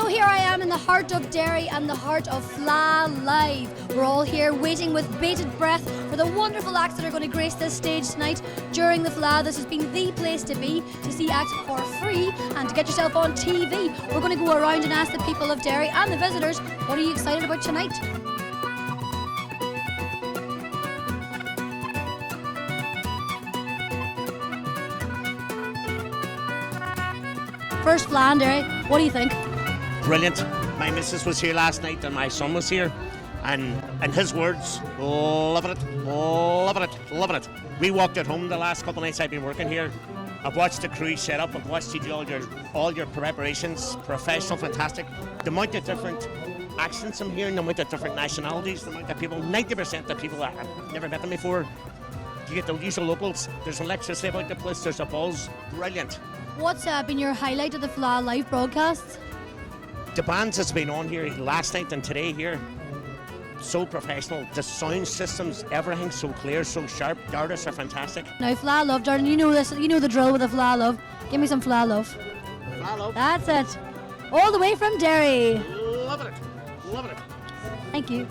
here I am in the heart of Derry and the heart of FleadhLive. We're all here waiting with bated breath for the wonderful acts that are going to grace this stage tonight during the Fleadh. This has been the place to be, to see acts for free and to get yourself on TV. We're going to go around and ask the people of Derry and the visitors, what are you excited about tonight? First Fleadh in Derry, what do you think? Brilliant. My missus was here last night and my son was here, and in his words, loving it, loving it, loving it. We walked at home the last couple of nights I've been working here. I've watched the crew set up, I've watched you do all your preparations, professional, fantastic. The amount of different accents I'm hearing, the amount of different nationalities, the amount of people, 90% of people that I've never met them before. You get the usual locals, there's electricity about the place, there's a buzz, brilliant. What's been your highlight of the FleadhLive broadcasts? The bands that's been on here last night and today here, so professional. The sound systems, everything so clear, so sharp. The artists are fantastic. Now FleadhLive, Jordan, you know this, you know the drill with the FleadhLive. Give me some FleadhLive. FleadhLive. That's it. All the way from Derry. Loving it. Loving it. Thank you.